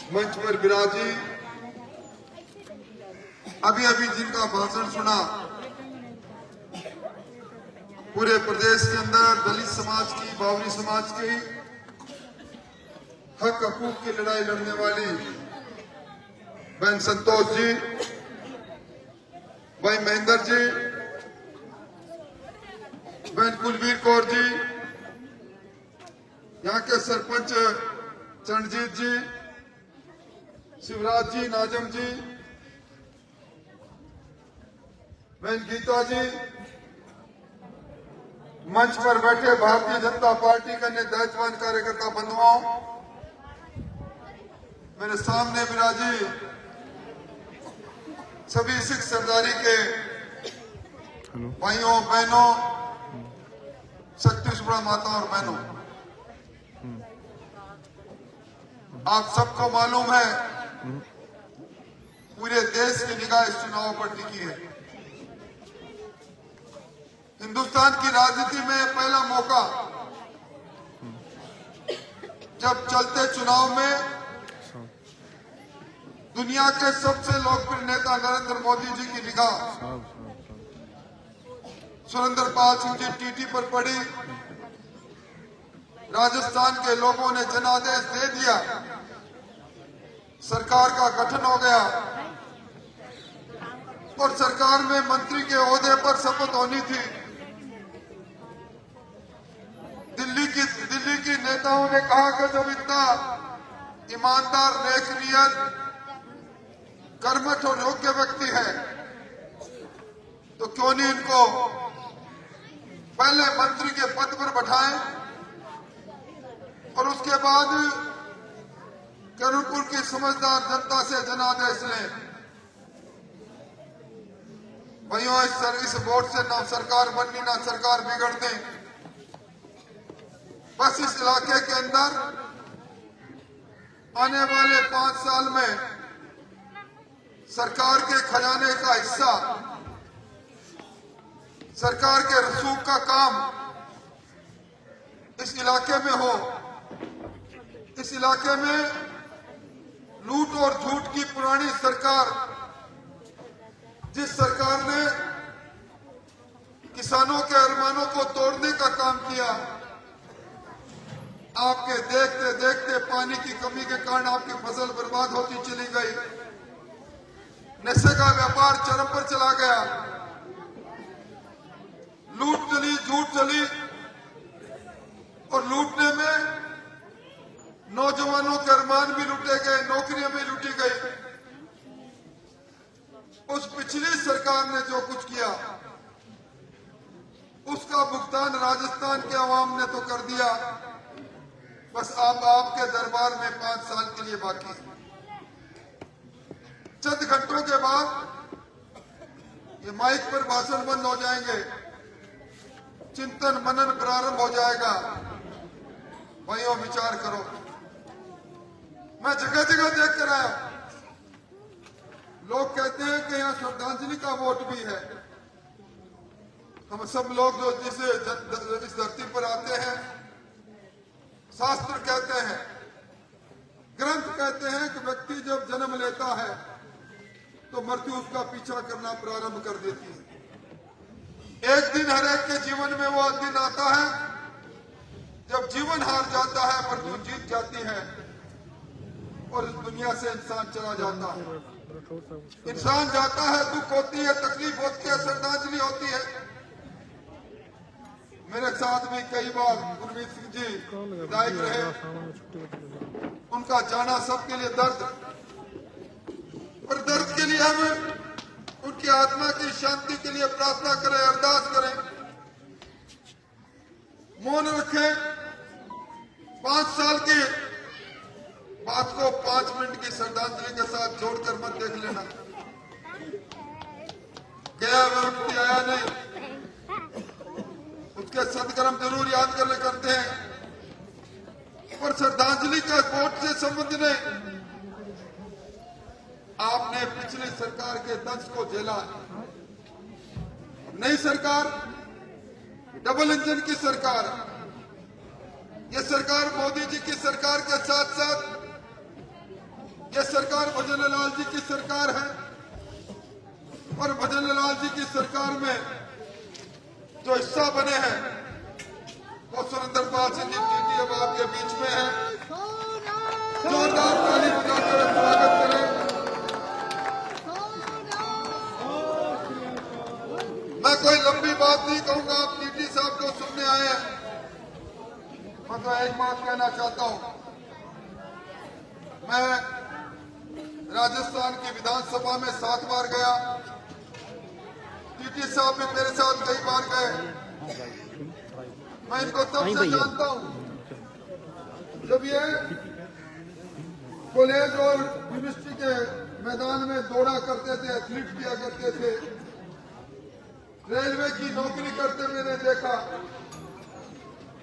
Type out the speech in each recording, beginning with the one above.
मंच पर विराजी, अभी अभी जिनका भाषण सुना, पूरे प्रदेश के अंदर दलित समाज की, बावरी समाज की हक हकूक की लड़ाई लड़ने वाली बहन संतोष जी, भाई महेंद्र जी, बहन कुलवीर कौर जी, यहाँ के सरपंच चरणजीत जी, शिवराज जी, नाजम जी, बहन गीता जी, मंच पर बैठे भारतीय जनता पार्टी के अन्य दायित्ववान कार्यकर्ता बंधुओं, मेरे सामने विराजी सभी सिख सरदारी के भाइयों बहनों, शक्ति सुबह माता और बहनों, आप सबको मालूम है पूरे देश की निगाह इस चुनाव पर टिकी है। हिंदुस्तान की राजनीति में पहला मौका जब चलते चुनाव में दुनिया के सबसे लोकप्रिय नेता नरेंद्र मोदी जी की निगाह सुरेंद्र पाल सिंह जी टीटी पर पड़ी। राजस्थान के लोगों ने जनादेश दे दिया, सरकार का गठन हो गया और सरकार में मंत्री के ओहदे पर शपथ होनी थी। दिल्ली की नेताओं ने कहा कि जब इतना ईमानदार, नेक नियत, कर्मठ और योग्य व्यक्ति है तो क्यों नहीं इनको पहले मंत्री के पद पर बैठाएं और उसके बाद करुणपुर की समझदार जनता से जनादेश लें। भाइयों, इस बोर्ड से ना सरकार बननी ना सरकार बिगड़नी, बस इस इलाके के अंदर आने वाले 5 साल में सरकार के खजाने का हिस्सा, सरकार के रसूख का काम इस इलाके में हो। इस इलाके में लूट और झूठ की पुरानी सरकार, जिस सरकार ने किसानों के अरमानों को तोड़ने का काम किया, आपके देखते देखते पानी की कमी के कारण आपकी फसल बर्बाद होती चली गई, नशे का व्यापार चरम पर चला गया, लूट चली, झूठ चली और लूटने में नौजवानों के अरमान भी लूटे गए, नौकरियां भी लूटी गई। उस पिछली सरकार ने जो कुछ किया उसका भुगतान राजस्थान के अवाम ने तो कर दिया, बस अब आपके दरबार में 5 साल के लिए बाकी है। चंद घंटों के बाद ये माइक पर भाषण बंद हो जाएंगे, चिंतन मनन प्रारंभ हो जाएगा। भाइयों, विचार करो। मैं जगह जगह देख कर आया, लोग कहते हैं कि यहाँ श्रद्धांजलि का वोट भी है। हम सब लोग जो इस धरती पर आते हैं, शास्त्र कहते हैं, ग्रंथ कहते हैं कि व्यक्ति जब जन्म लेता है तो मृत्यु उसका पीछा करना प्रारंभ कर देती है। एक दिन हर एक के जीवन में वो दिन आता है जब जीवन हार जाता है, मृत्यु जीत जाती है और इस दुनिया से इंसान चला जाता है। इंसान जाता है, दुख होती है, तकलीफ होती है, श्रद्धांजलि होती है। मेरे साथ भी कई बार गुरमीत सिंह जी विधायक रहे, उनका जाना सबके लिए दर्द, और दर्द के लिए हम उनकी आत्मा की शांति के लिए प्रार्थना करें, अरदास करें, मौन रखें। 5 साल की बात को 5 मिनट की श्रद्धांजलि के साथ जोड़कर मत देख लेना। गया व्यक्ति आया नहीं, उसके सदकर्म जरूर याद करते हैं, पर श्रद्धांजलि का वोट से संबंध नहीं। आपने पिछली सरकार के दंश को झेला। नई सरकार, डबल इंजन की सरकार, ये सरकार मोदी जी की सरकार के साथ साथ सरकार भजन लाल जी की सरकार है और भजन लाल जी की सरकार में जो हिस्सा बने हैं वो सुरेंद्रपाल सिंह जी अब आपके बीच में है। जोरदार ताली बजाते हुए स्वागत करें। मैं कोई लंबी बात नहीं कहूंगा, आप टीटी साहब को सुनने आए हैं। मैं तो एक बात कहना चाहता हूं, मैं राजस्थान की विधानसभा में 7 बार गया, टीटी साहब भी मेरे साथ कई बार गए। मैं इनको तब से जानता हूं जब ये कॉलेज और यूनिवर्सिटी के मैदान में दौड़ा करते थे, एथलीट किया करते थे, रेलवे की नौकरी करते मैंने देखा,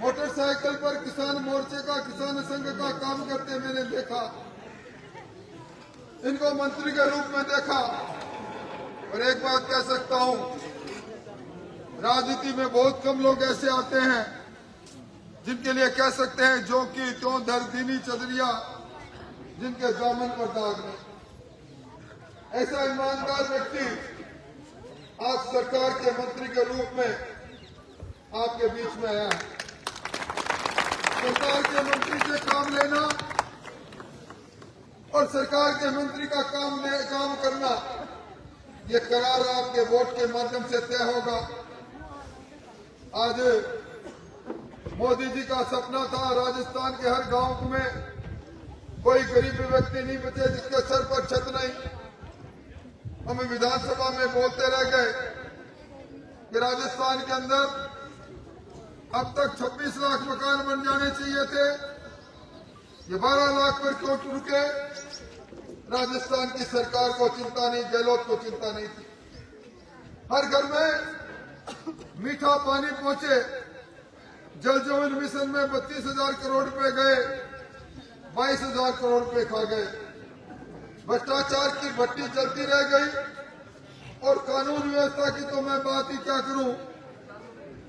मोटरसाइकिल पर किसान मोर्चे का, किसान संघ का काम करते मैंने देखा, इनको मंत्री के रूप में देखा। और एक बात कह सकता हूं, राजनीति में बहुत कम लोग ऐसे आते हैं जिनके लिए कह सकते हैं जो कि त्यों दर्दीनी चदरिया जिनके दामन पर दाग नहीं। ऐसा ईमानदार व्यक्ति आज सरकार के मंत्री के रूप में आपके बीच में आया है। सरकार के मंत्री से काम लेना और सरकार के मंत्री का काम करना, ये करार आपके वोट के माध्यम से तय होगा। आज मोदी जी का सपना था राजस्थान के हर गांव में कोई गरीब व्यक्ति नहीं बचे जिसके सर पर छत नहीं। हम विधानसभा में बोलते रह गए कि राजस्थान के अंदर अब तक 26 लाख मकान बन जाने चाहिए थे, ये 12 लाख पर क्यों रुके? राजस्थान की सरकार को चिंता नहीं, गहलोत को चिंता नहीं थी। हर घर में मीठा पानी पहुंचे, जल जीवन मिशन में 32,000 करोड़ रुपए गए, 22,000 करोड़ रुपए खा गए। भ्रष्टाचार की भट्टी चलती रह गई और कानून व्यवस्था की तो मैं बात ही क्या करूं।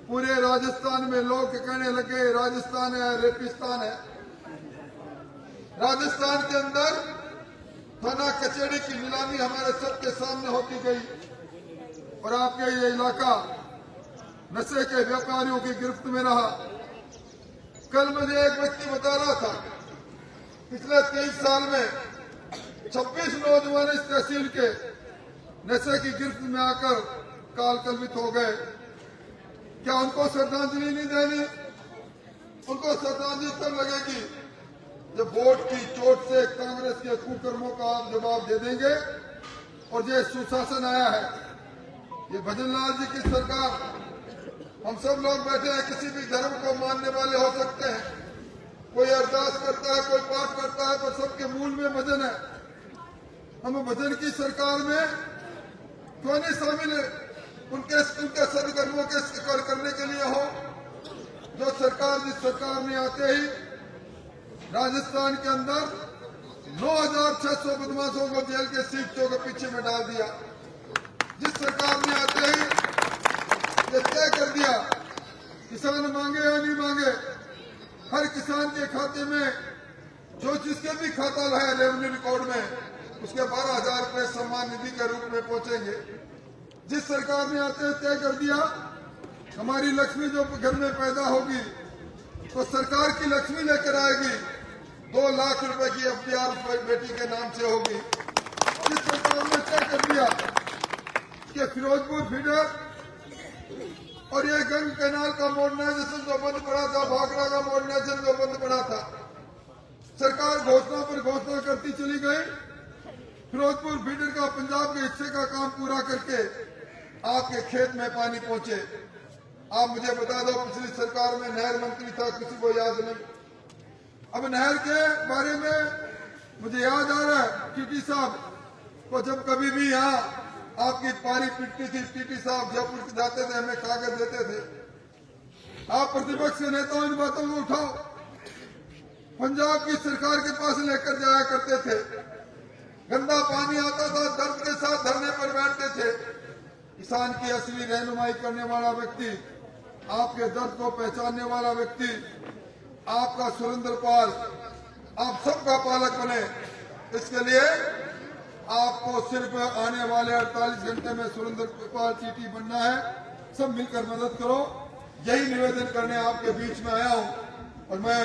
पूरे राजस्थान में लोग कहने लगे राजस्थान है रेपिस्तान है। राजस्थान के अंदर थाना कचहरी की नीलामी हमारे सबके सामने होती गई और आपके ये इलाका नशे के व्यापारियों की गिरफ्त में रहा। कल मुझे एक व्यक्ति बता रहा था पिछले 23 साल में 26 नौजवान इस तहसील के नशे की गिरफ्त में आकर काल कलवित हो गए। क्या उनको श्रद्धांजलि नहीं देनी? उनको श्रद्धांजलि तब लगेगी जब वोट की चोट से कांग्रेस के कुकर्मों का आप जवाब दे देंगे। और ये सुशासन आया है, ये भजन लाल जी की सरकार, हम सब लोग बैठे हैं, किसी भी धर्म को मानने वाले हो सकते हैं, कोई अरदास करता है, कोई पाठ करता है, पर सबके मूल में भजन है। हम भजन की सरकार में क्यों नहीं शामिल है? उनके सदकर्मों के करने के लिए हो। जो सरकार, जिस सरकार ने आते ही राजस्थान के अंदर 9,600 बदमाशों को जेल के सीटों के पीछे में डाल दिया। जिस सरकार ने आते ही ये तय कर दिया किसान मांगे या नहीं मांगे, हर किसान के खाते में जो जिसके भी खाता है रेवेन्यू रिकॉर्ड में, उसके 12,000 रुपए सम्मान निधि के रूप में पहुंचेंगे। जिस सरकार ने आते ही तय कर दिया हमारी लक्ष्मी जो घर में पैदा होगी तो सरकार की लक्ष्मी लेकर आएगी, 2 लाख रुपए की FDR बेटी के नाम से होगी। जिस सरकार ने तय कर दिया कि फिरोजपुर फीडर और ये गंग कैनाल का मॉडर्नाइजेशन जो बंद पड़ा था, भाखड़ा का मॉडर्नाइजेशन जो बंद पड़ा था, सरकार घोषणा पर घोषणा करती चली गई। फिरोजपुर फीडर का पंजाब के हिस्से का काम पूरा करके आपके खेत में पानी पहुंचे। आप मुझे बता दो, पिछली सरकार में नहर मंत्री था, किसी को याद नहीं। अब नहर के बारे में मुझे याद आ रहा है टीटी साहब को जब कभी भी यहाँ आपकी पारी पिटती थी, टीटी साहब जयपुर जाते थे, हमें कागज देते थे। आप प्रतिपक्ष नेताओं इन बातों को उठाओ, पंजाब की सरकार के पास लेकर जाया करते थे। गंदा पानी आता था, दर्द के साथ धरने पर बैठते थे। किसान की असली रहनुमाई करने वाला व्यक्ति, आपके दर्द को पहचानने वाला व्यक्ति, आपका सुरेंद्रपाल, आप सबका पालक बने। इसके लिए आपको सिर्फ आने वाले 48 घंटे में सुरेंद्र कृपाल टीटी बनना है। सब मिलकर मदद करो, यही निवेदन करने आपके बीच में आया हूं। और मैं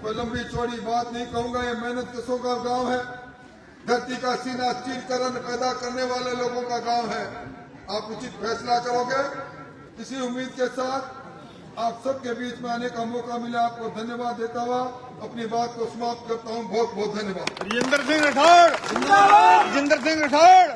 कोई लंबी चौड़ी बात नहीं कहूंगा, ये मेहनत कशों का गांव है, धरती का सीना चीरकरण पैदा करने वाले लोगों का गांव है। आप उचित फैसला करोगे, इसी उम्मीद के साथ आप सबके बीच में आने का मौका मिला, आपको धन्यवाद देता हुआ अपनी बात को समाप्त करता हूं। बहुत बहुत धन्यवाद। राजेंद्र सिंह राठौड़ जिंदाबाद। राजेंद्र सिंह राठौड़।